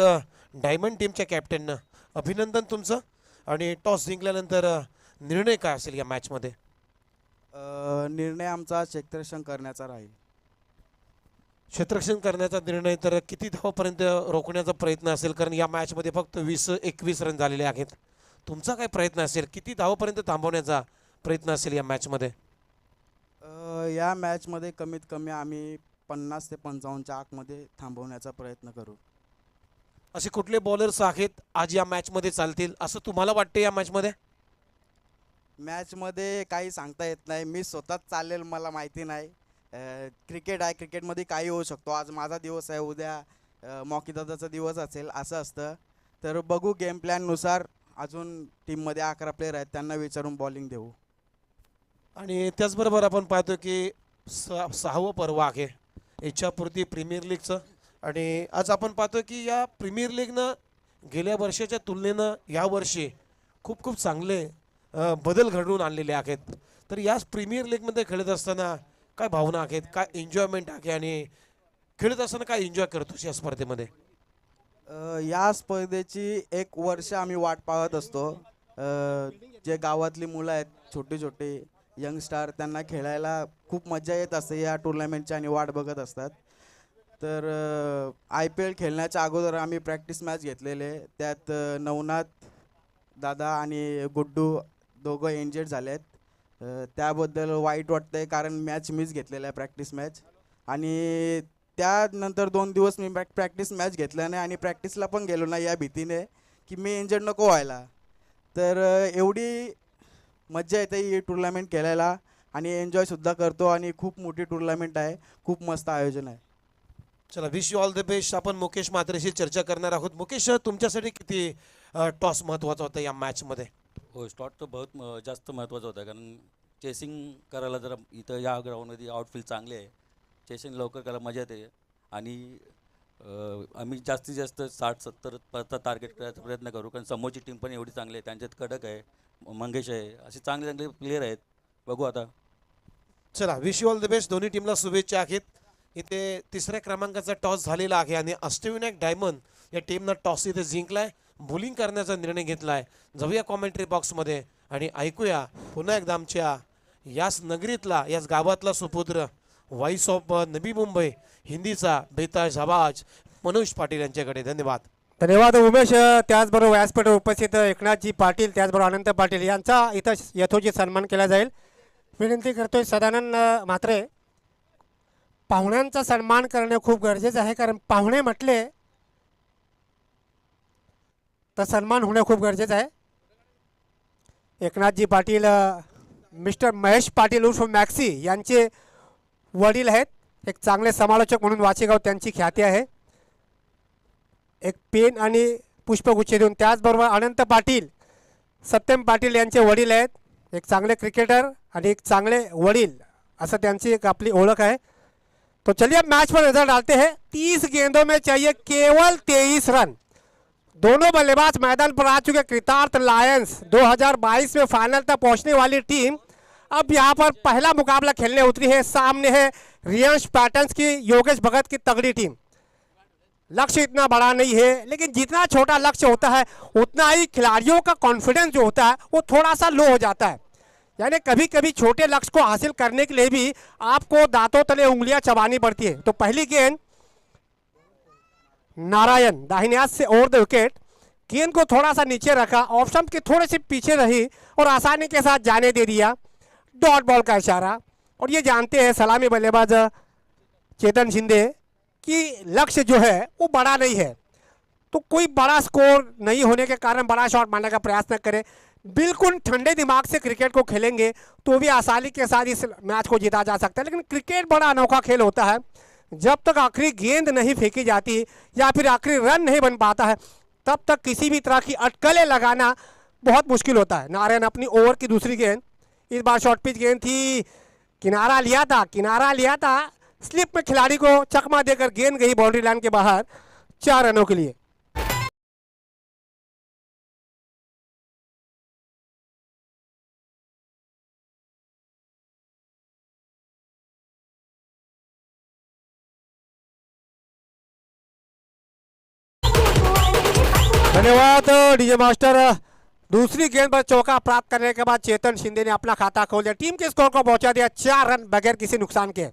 डायमंड टीमच्या कॅप्टननं, अभिनंदन तुमचं। आणि टॉस जिंकल्यानंतर निर्णय काय असेल या मॅचमध्ये? निर्णय आमचा क्षेत्ररक्षण करण्याचा राहील। क्षेत्ररक्षण करण्याचा निर्णय, तर किती धावापर्यंत रोखण्याचा प्रयत्न असेल? कारण या मॅचमध्ये फक्त 20-21 रन झालेले आहेत। तुमचा काय प्रयत्न असेल? किती धावापर्यंत थांबवण्याचा प्रयत्न असेल या मॅचमध्ये? या मॅचमध्ये कमीत कमी आम्ही 50 ते 55च्या आतमध्ये थांबवण्याचा प्रयत्न करू। असे कुठले बॉलर्स आहेत आज या मॅचमध्ये चालतील असं तुम्हाला वाटते या मॅचमध्ये? मॅचमध्ये काही सांगता येत नाही, मी स्वतःच चालेल मला माहिती नाही। क्रिकेट आहे, क्रिकेटमध्ये काही होऊ शकतो। आज माझा दिवस आहे, उद्या मॉकी दादाचा दिवस असेल, असं असतं। तर बघू गेम प्लॅननुसार। अजून टीममध्ये 11 प्लेयर आहेत, त्यांना विचारून बॉलिंग देऊ। आणि त्याचबरोबर आपण पाहतो की 6वं पर्व आहे इच्छापूर्ती प्रीमियर लीगचं। आणि आज आपण पाहतो की या प्रीमियर लीगनं गेल्या वर्षाच्या तुलनेनं यावर्षी खूप खूप चांगले बदल घडवून आणलेले आहेत। तर या प्रीमियर लीगमध्ये खेळत असताना काय भावना आहेत, काय एन्जॉयमेंट आहे आणि खेळत असताना काय एन्जॉय करतोस या स्पर्धेमध्ये? या स्पर्धेची 1 वर्ष आम्ही वाट पाहत असतो। जे गावातली मुलं आहेत, छोटे छोटे यंगस्टार, त्यांना खेळायला खूप मजा येत असते या टुर्नामेंटची आणि वाट बघत असतात। तर IPL खेळण्याच्या अगोदर आम्ही प्रॅक्टिस मॅच घेतलेले, त्यात नवनाथ दादा आणि गुड्डू दोघं इंजर्ड झालेत। त्याबद्दल वाईट वाटतंय, कारण मॅच मिस घेतलेला आहे प्रॅक्टिस मॅच। आणि त्यानंतर 2 दिवस मी प्रॅक्टिस मॅच घेतला नाही आणि प्रॅक्टिसला पण गेलो नाही या भीतीने की मी इंजर्ड नको व्हायला। तर एवढी मजा येते ही टुर्नामेंट खेळायला आणि एन्जॉयसुद्धा करतो आणि खूप मोठी टुर्नामेंट आहे, खूप मस्त आयोजन आहे। चला wish you all the best. आपण मुकेश म्हात्रेशी चर्चा करणार आहोत। मुकेश, तुमच्यासाठी किती टॉस महत्त्वाचा होता या मॅचमध्ये? हो, स्टॉट तर बहुत जास्त महत्त्वाचा होता, कारण चेसिंग करायला जरा इथं या ग्राउंडमध्ये आउटफील्ड चांगले आहे, चेसिंग लवकर करायला मजा येते। आणि आम्ही जास्तीत जास्त 60-70 टार्गेट करायचा प्रयत्न करू, कारण समोरची टीम पण एवढी चांगली आहे, त्यांच्यात कडक आहे, मंगेश आहे, असे चांगले चांगले प्लेयर आहेत। बघू आता। चला wish you all the best. दोन्ही टीमला शुभेच्छा आहेत। इथे 3ऱ्या क्रमांकाचा टॉस झालेला आहे आणि अष्टविनायक डायमंड या टीमनं टॉस इथे जिंकलाय, बॉलिंग करण्याचा निर्णय घेतलाय। जाऊया कॉमेंट्री बॉक्समध्ये आणि ऐकूया पुन्हा एकदा आमच्या याच नगरीतला, याच गावातला सुपुत्र, व्हॉइस ऑफ नवी मुंबई हिंदीचा बेताज आवाज मनोज पाटील यांच्याकडे। धन्यवाद। धन्यवाद उमेश। त्याचबरोबर व्यासपीठावर उपस्थित एकनाथजी पाटील, त्याचबरोबर अनंत पाटील यांचा इथं यथोचित सन्मान केला जाईल। विनंती करतोय सदानंद म्हात्रे, पाहुण्यांचा सन्मान करणे खूप गरजेचं आहे, कारण पाहुणे म्हटले तर सन्मान होणे खूप गरजेचं आहे। एकनाथजी पाटील मिस्टर महेश पाटील उर्फ मॅक्सी यांचे वडील आहेत, एक चांगले समालोचक म्हणून वाचेगाव त्यांची ख्याती आहे। एक पेन आणि पुष्पगुच्छ देऊन, त्याचबरोबर अनंत पाटील, सत्यम पाटील यांचे वडील आहेत, एक चांगले क्रिकेटर आणि एक चांगले वडील, असं त्यांची एक आपली ओळख है। तो चलिए मैच पर नजर डालते हैं। 30 गेंदों में चाहिए केवल 23 रन। दोनों बल्लेबाज मैदान पर आ चुके। कृतार्थ लायंस 2022 में फाइनल तक पहुंचने वाली टीम अब यहां पर पहला मुकाबला खेलने उतरी है। सामने है रियांश पैटर्न्स की योगेश भगत की तगड़ी टीम। लक्ष्य इतना बड़ा नहीं है, लेकिन जितना छोटा लक्ष्य होता है उतना ही खिलाड़ियों का कॉन्फिडेंस जो होता है वो थोड़ा सा लो हो जाता है। यानी कभी कभी छोटे लक्ष्य को हासिल करने के लिए भी आपको दांतों तले उंगलियां चबानी पड़ती है। तो पहली गेंद नारायण दाहिने हाथ से ओवर द विकेट, गेंद को थोड़ा सा नीचे रखा, ऑफ स्टंप के थोड़े से पीछे रही और आसानी के साथ जाने दे दिया। डॉट बॉल का इशारा। और ये जानते हैं सलामी बल्लेबाज चेतन शिंदे कि लक्ष्य जो है वो बड़ा नहीं है, तो कोई बड़ा स्कोर नहीं होने के कारण बड़ा शॉट मारने का प्रयास न करें। बिल्कुल ठंडे दिमाग से क्रिकेट को खेलेंगे तो भी आसानी के साथ इस मैच को जीता जा सकता है। लेकिन क्रिकेट बड़ा अनोखा खेल होता है, जब तक आखिरी गेंद नहीं फेंकी जाती या फिर आखिरी रन नहीं बन पाता है तब तक किसी भी तरह की अटकलें लगाना बहुत मुश्किल होता है। नारायण अपनी ओवर की दूसरी गेंद, इस बार शॉर्ट पिच गेंद थी, किनारा लिया था, स्लिप में खिलाड़ी को चकमा देकर गेंद गई बाउंड्री लाइन के बाहर 4 रनों के लिए। धन्यवाद डीजे मास्टर। दूसरी गेंद पर चौका प्राप्त करने के बाद चेतन शिंदे ने अपना खाता खोल दिया, टीम के स्कोर को पहुंचा दिया 4 रन बगैर किसी नुकसान के।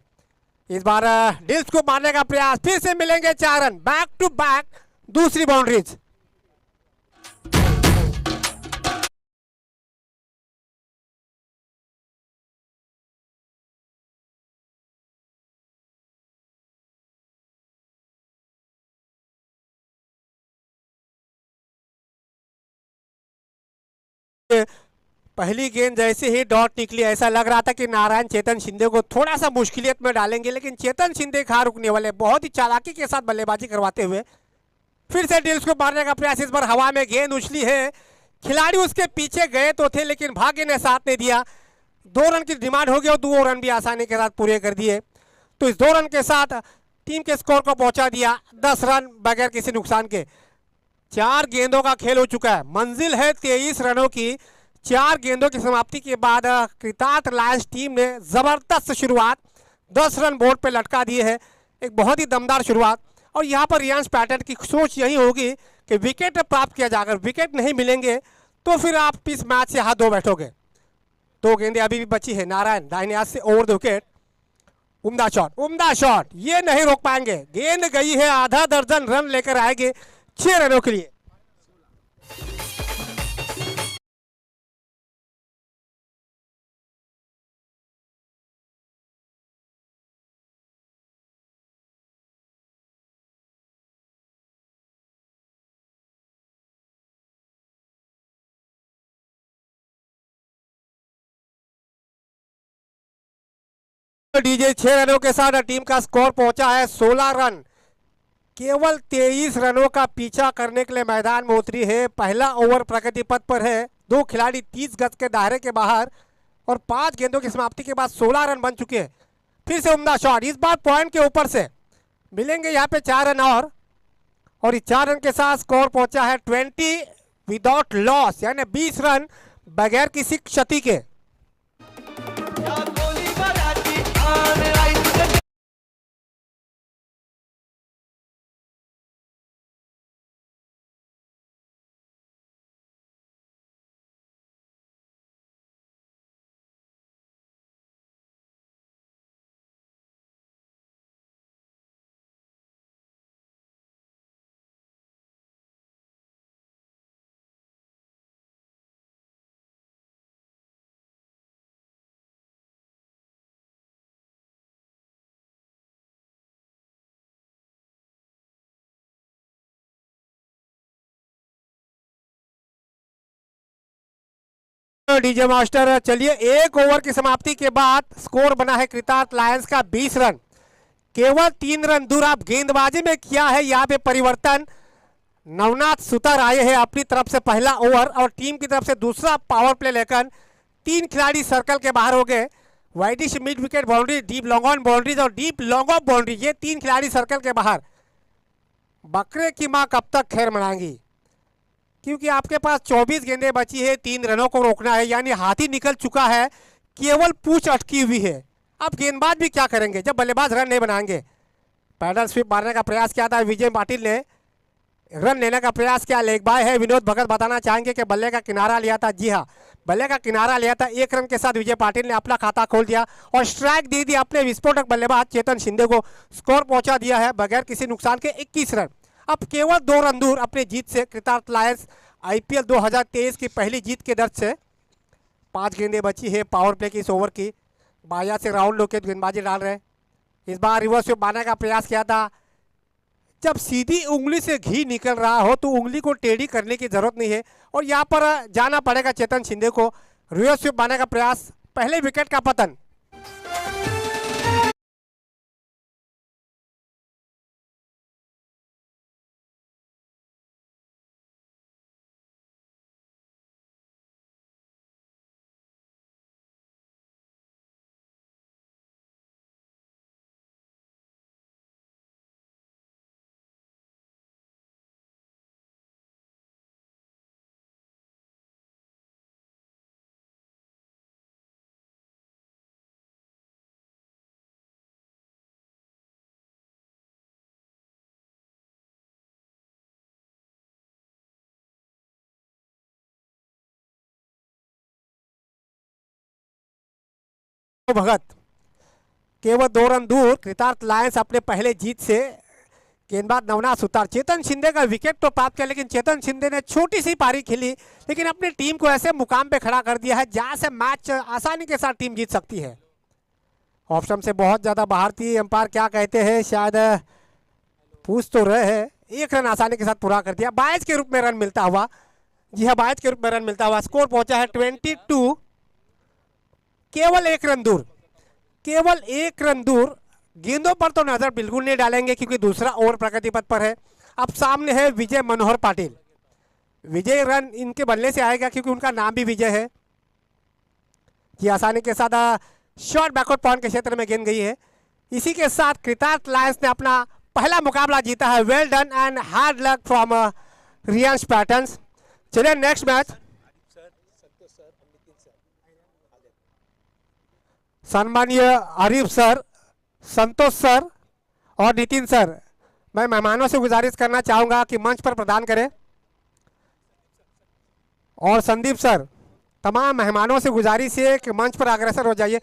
इस बार डिल्स को मारने का प्रयास, फिर से मिलेंगे 4 रन, बैक टू बैक दूसरी बाउंड्रीज। पहली गेंद जैसे ही डॉट निकली ऐसा लग रहा था कि नारायण चेतन शिंदे को थोड़ा सा मुश्किलियत में डालेंगे, लेकिन चेतन शिंदे खा रुकने वाले बहुत ही चालाकी के साथ बल्लेबाजी करवाते हुए फिर से डिल्स को मारने का प्रयास। इस बार हवा में गेंद उछली है, खिलाड़ी उसके पीछे गए तो थे लेकिन भाग्य ने साथ नहीं दिया। 2 रन की डिमांड हो गई और 2 रन भी आसानी के साथ पूरे कर दिए। तो इस 2 रन के साथ टीम के स्कोर को पहुंचा दिया 10 रन बगैर किसी नुकसान के। 4 गेंदों का खेल हो चुका है, मंजिल है 23 रनों की। 4 गेंदों की समाप्ति के बाद कृतार्थ लायंस टीम ने जबरदस्त शुरुआत 10 रन बोर्ड पे लटका दिए है, एक बहुत ही दमदार शुरुआत। और यहाँ पर रियांश पैटर्न की सोच यही होगी कि विकेट प्राप्त किया जाकर, विकेट नहीं मिलेंगे तो फिर आप इस मैच से हाथ धो बैठोगे। 2 गेंदें अभी भी बची है, नारायण दाहिने हाथ से ओवर द विकेट, उम्दा शॉट, ये नहीं रोक पाएंगे। गेंद गई है, आधा दर्जन रन लेकर आएंगे 6 रनों के लिए। डीजे 6 रनों के साथ टीम का स्कोर पहुंचा है 16 रन। केवल 23 रनों का पीछा करने के लिए मैदान में उतरी है। पहला ओवर प्रगति पथ पर है, 2 खिलाड़ी 30 गज के दायरे के बाहर और 5 गेंदों की समाप्ति के बाद 16 रन बन चुके हैं। फिर से उम्दा शॉट, इस बार पॉइंट के ऊपर से मिलेंगे यहाँ पे 4 रन और इस 4 रन के साथ स्कोर पहुंचा है 20 विदाउट लॉस, यानी 20 रन बगैर किसी क्षति के। डीजे मास्टर, चलिए 1 ओवर की समाप्ति के बाद स्कोर बना है कृतार्थ लायंस का 20 रन। केवल 3 रन दूर। आप गेंदबाजी में किया है यहाँ पे परिवर्तन, नवनाथ सुतार आए हैं अपनी तरफ से पहला ओवर और टीम की तरफ से दूसरा पावर प्ले लेकर 3 खिलाड़ी सर्कल के बाहर हो गए। Widish mid wicket boundary, deep long on boundaries और डीप लॉन्ग ऑफ बाउंड्री, ये 3 खिलाड़ी सर्कल के बाहर। बकरे की माँ कब तक खैर मनाएंगी, क्योंकि आपके पास 24 गेंदें बची है, 3 रनों को रोकना है, यानी हाथी निकल चुका है, केवल पूंछ अटकी हुई है। अब गेंदबाज भी क्या करेंगे जब बल्लेबाज रन नहीं बनाएंगे। पैडल स्वीप मारने का प्रयास किया था विजय पाटिल ने, रन लेने का प्रयास किया, लेग बाय है। विनोद भगत बताना चाहेंगे कि बल्ले का किनारा लिया था। जी हाँ, बल्ले का किनारा लिया था। 1 रन के साथ विजय पाटिल ने अपना खाता खोल दिया और स्ट्राइक दे दी अपने विस्फोटक बल्लेबाज चेतन शिंदे को। स्कोर पहुंचा दिया है बगैर किसी नुकसान के 21 रन। अब केवल 2 रन दूर अपनी जीत से कृतार्थ लायंस आईपीएल 2023 की पहली जीत के दर्द से। 5 गेंदें बची है पावर प्ले की इस ओवर की। बाया से राहुल लोकेट गेंदबाजी डाल रहे हैं। इस बार रिवर्स स्वीप मारने का प्रयास किया था। जब सीधी उंगली से घी निकल रहा हो तो उंगली को टेढ़ी करने की जरूरत नहीं है और यहाँ पर जाना पड़ेगा चेतन शिंदे को। रिवर्स स्वीप मारने का प्रयास, पहले विकेट का पतन। भगत केवल 2 रन दूर कृतार्थ लायंस अपने पहले जीत से। गेंदबाज नवनाथ सुतार, चेतन शिंदे का विकेट तो प्राप्त किया लेकिन चेतन शिंदे ने छोटी सी पारी खेली लेकिन अपनी टीम को ऐसे मुकाम पे खड़ा कर दिया है जहां से मैच आसानी के साथ टीम जीत सकती है। ऑप्शन से बहुत ज्यादा बाहर थी। अंपायर क्या कहते हैं, शायद पूछ तो रहे हैं। 1 रन आसानी के साथ पूरा कर दिया। 22 के रूप में रन मिलता हुआ, जी हाँ 22 के रूप में रन मिलता हुआ स्कोर पहुंचा है 22। केवल 1 रन दूर, केवल 1 रन दूर। गेंदों पर तो नजर बिल्कुल नहीं डालेंगे क्योंकि दूसरा ओवर प्रगति पथ पर है। अब सामने है विजय मनोहर पाटिल। विजय रन इनके बल्ले से आएगा क्योंकि उनका नाम भी विजय है। ये आसानी के साथ शॉर्ट बैकवर्ड पॉइंट के क्षेत्र में गेंद गई है। इसी के साथ कृतार्थ लायंस ने अपना पहला मुकाबला जीता है। Well done and hard luck from Riyansh patterns. चलिए नेक्स्ट मैच। सम्मानीय आरिफ सर, संतोष सर और नितिन सर, मैं मेहमानों से गुजारिश करना चाहूंगा कि मंच पर प्रदान करें। और संदीप सर, तमाम मेहमानों से गुजारिश है कि मंच पर अग्रसर हो जाइए।